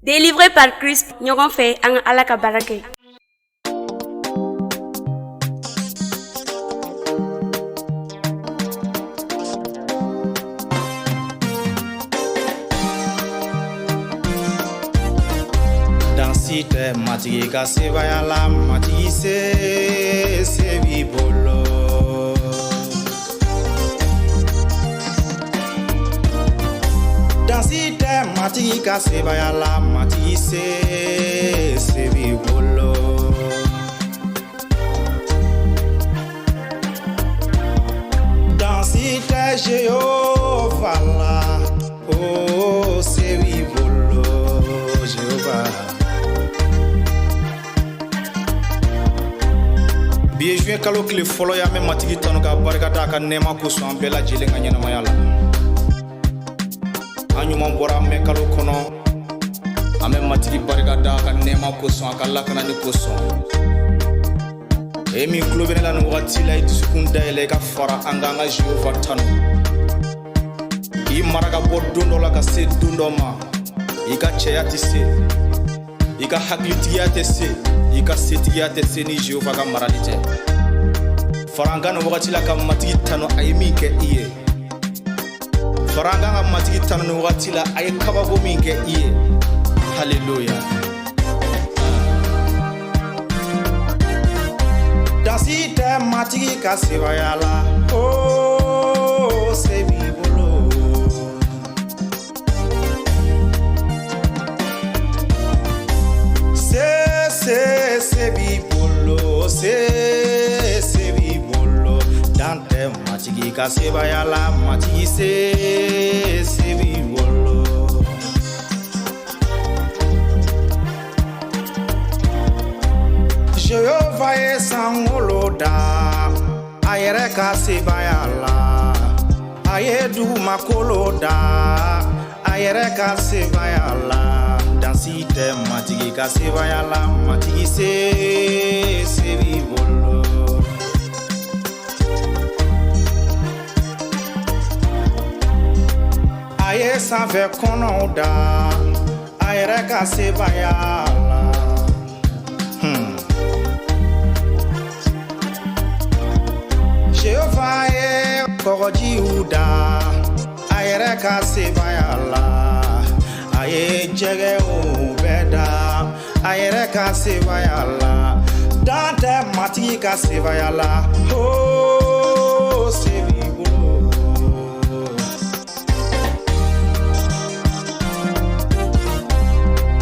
Délivré par Christ, ɲɔgɔn fɛ an ka Ala ka baara kɛ. Dansite matigi ka sebaya la matigi se b'i bolo. Dansite matigi ka sebaya la matigi se b'i bolo. Dansite Jehova la oh se b'i bolo Jehova. Bi juin kalo kile fɔlɔ ya mɛ matigi tanu ka barika da ka nɛɛma kosɔn an bɛɛ lajɛlen ka ɲɛnamaya la. An ɲuman bɔra an mɛ kalo kɔnɔ an bɛ matigi barika da ka nɛɛma kosɔn a ka lakanani kosɔn. E min tulo bɛ ne la nin wagati la i dusukun dayɛlɛ i ka fara an ka Jehova tanu. I mara ka bɔ don dɔ la ka se don dɔ ma i ka cɛya tɛ se i ka hakilitigiya tɛ se i ka setigiya tɛ se ni Jehova ka marali tɛ. Fara an ka nin wagati la ka matigi tanu a ye min kɛ i ye. Fara an ka matigi tanu nin wagati la a ye kabako min kɛ i ye. Haleluya. Dansi tɛ matigi ka sebaya la oh se b'i bolo. Se b'i bolo se b'i bolo. Dan tɛ matigi ka sebaya la matigi se b'i bolo. Jehova ye sankolo da a yɛrɛ ka sebaya la. A ye dugumakolo da a yɛrɛ ka sebaya la. Dansi tɛ matigi ka sebaya la matigi se b'i bolo. A ye sanfɛ kɔnɔw da a yɛrɛ ka sebaya la. Jehova ye kɔgɔjiw da a yɛrɛ ka sebaya la. A ye jɛgɛw bɛɛ da a yɛrɛ ka sebaya la. Dan tɛ matigi ka sebaya la oh se b'i bolo.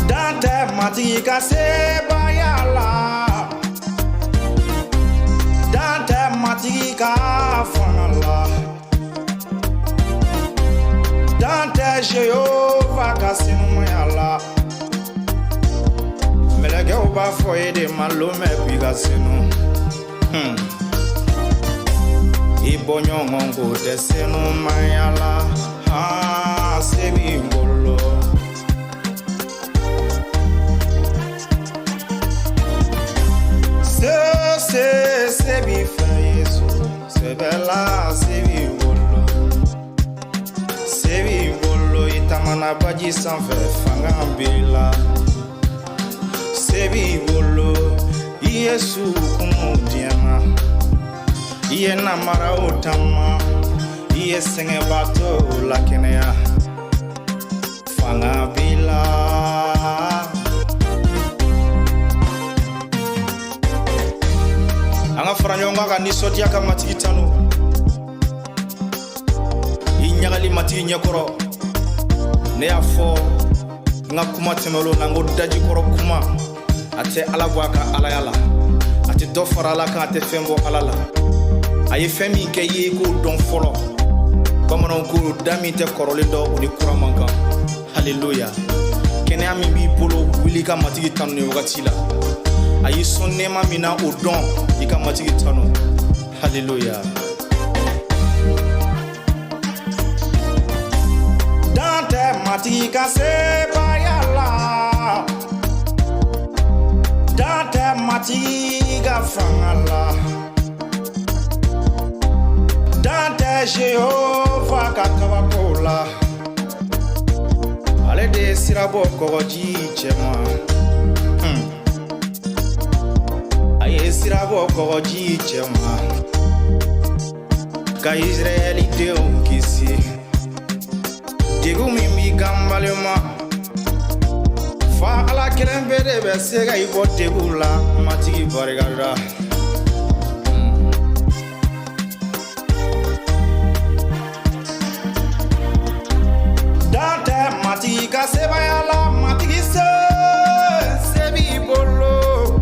Dan tɛ matigi ka sebaya la. Dan tɛ matigi ka fanga la. Dan tɛ Jehova ka sinumaya la. Mɛlɛkɛw b'a fɔ ye de malo mɛ bi ka sinu. I bɔɲɔgɔn ko tɛ sinumaya la se b'i bolo. Se b'i fɛ Yesu sɛbɛla se b'i bolo. Se b'i bolo i tamana baji sanfɛ fanga b'i la. Se b'i bolo i ye sukunmu diɲɛna i ye namaraw tama i ye sɛgɛnbatɔw lakɛnɛya fanga b'i la. An ka fara ɲɔgɔn kan ka nisɔndiya ka matigi tanu. I ɲagali matigi ɲɛkɔrɔ. Ne y'a fɔ n ka kuma tɛmɛlo na n ko dajikɔrɔ kuma a tɛ Ala bɔ a ka Alaya la. A tɛ dɔ fara Ala kan a tɛ fɛn bɔ Ala la. A ye fɛn min kɛ i ye k'o dɔn fɔlɔ. Bamananw ko da min tɛ kɔrɔlen dɔn o ni kura man kan. Haleluya. Kɛnɛya min b'i bolo wuli ka matigi tanu nin wagati la. A y'i sɔn nɛɛma min na o dɔn i ka matigi tanu. Haleluya. Dan tɛ matigi ka sebaya la. Dan tɛ matigi ka fanga la. Dan tɛ Jehova ka kabako la. Ale de se sirabo kogoji chema aye sirabo kogoji chema ka Israeli de kisi digu mimi gambalema fa ala kelen bede be sega ibo degula matigi barigara Matika sebayala matigise sebi bolo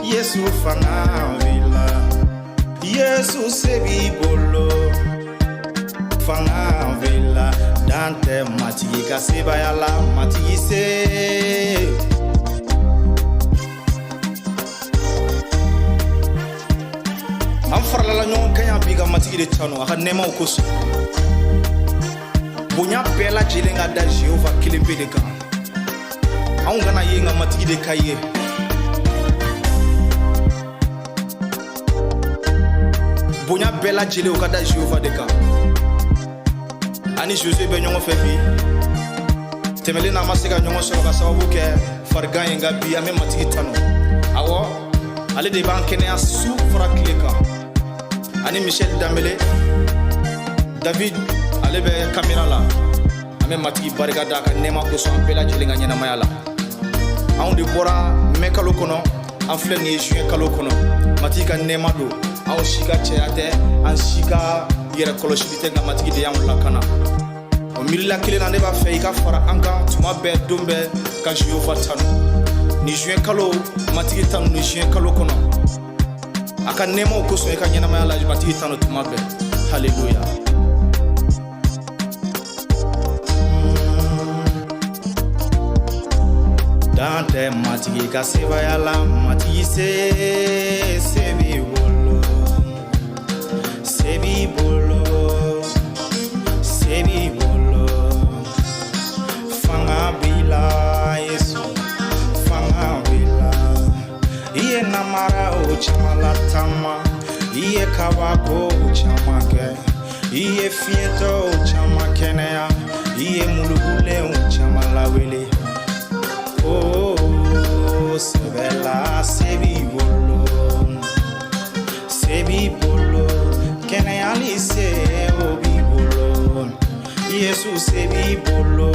Yesu fanga vila Yesu sebi bolo fanga vila dante matika sebayala matigise am farala nyon kanya biga matigi de tano aka nema ukoso bonya bela jilenga da Jehova kilimbe de kan an gana yenga matigi de kaye bonya bela jile o kada Jehova de kan ani José be nyongo fe bi temele na masega nyongo so ka sababu ke fargan yenga bi ame matigi tano awo ale de bankene a su fora kleka ani Michel Dambélé David alebe kamera la ame matigi barigada ka nema ko so apela jilinga nyana mayala on de bora mekalo kono en fle ni juin kalo kono matigi ka nema do on shika cheate an shika yere koloshite nga matigi de yam la kana o milla kile na neba fe ka fara anga tuma be dombe ka Jehova tanu ni juin kalo matigi tanu ni juin kalo kono aka nema ko so ka nyana mayala matigi tanu tuma be hallelujah Dante matigi ka sebayala matigi sebi bolo fanga bila Yesu fanga bila iye namara o chamala tama iye kabako o chamake iye fieto o chamakenea iye mulugule o chamala wele oh sebela sebi bolo kene alise obi bolo Yesu sebi bolo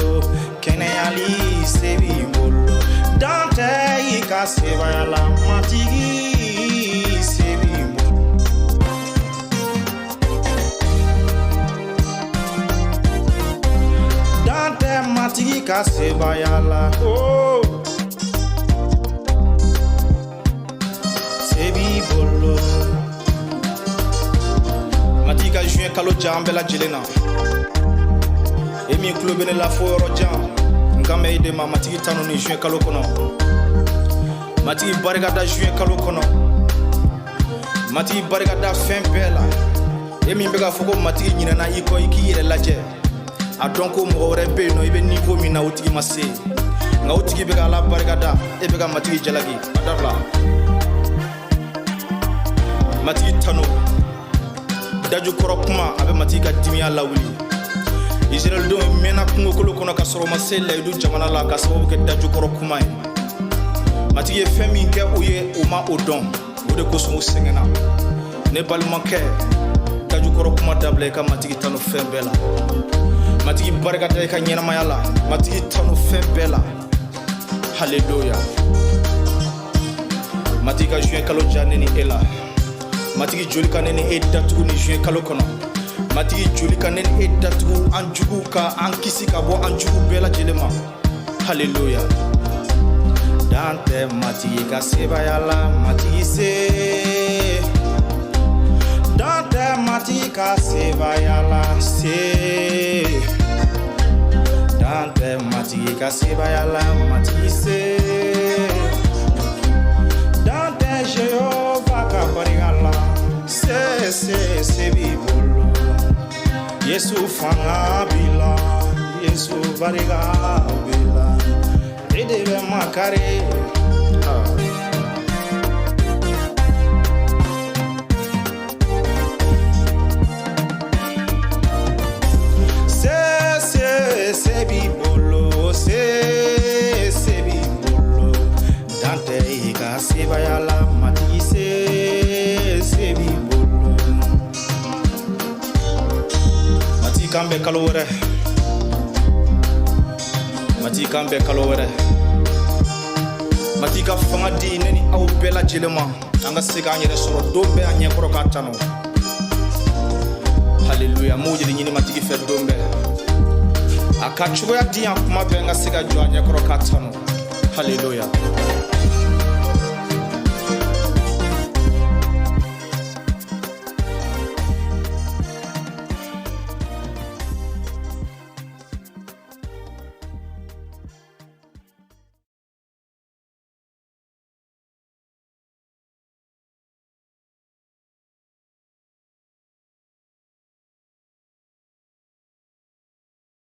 kene alise bi bolo dante ika sebayala matigi sebi bolo dante matigi ka sebayala oh sebi bolo matika juin kalo jambela jelena emi klubene la foro jam ngame ide ma matiki tanu ni juin kalo kono matiki barigada juin kalo kono matiki barigada fin bela emi bega foko matiki nyina na iko iki yele laje adonko mo ore be no ibe niveau mina utiki mase nga utiki bega la barigada e bega matiki jalagi adavla matiki tanu daju koro kuma abe matika dimiya lawuli Israel do mena kungo kolo kono ka soro masela idu jamana la ka sababu ke daju koro kuma matiki femi ke oye oma odon ode ko so sengena ne balmanke daju koro kuma dable ka matiki tanu fembela matiki baraka ka nyena mayala matiki tanu fembela hallelujah matika juin kalo janeni ela matigi joli kanene edatu ni juin kalo kono matigi joli kanene edatu anjugu ka ankisi ka bo anjugu bela jelema hallelujah dante matigi ka sebayala matigi se dante matigi ka sebayala se dante matigi ka sebayala matigi se dante Jehova ka barigala sebi bolo Yesu fanga bila Yesu bariga bila edebe makare bɛ kalo wɛrɛ mati kan bɛ kalo wɛrɛ mati ka fanga di ne ni aw bɛɛ lajɛlen ma an ka se k'an yɛrɛ sɔrɔ don bɛɛ an ɲɛkɔrɔ k'a tanu haleluya m'o de ɲini matigi fɛ don bɛɛ a ka cogoya di yan kuma bɛɛ an ka se ka jɔ an ɲɛkɔrɔ k'a tanu haleluya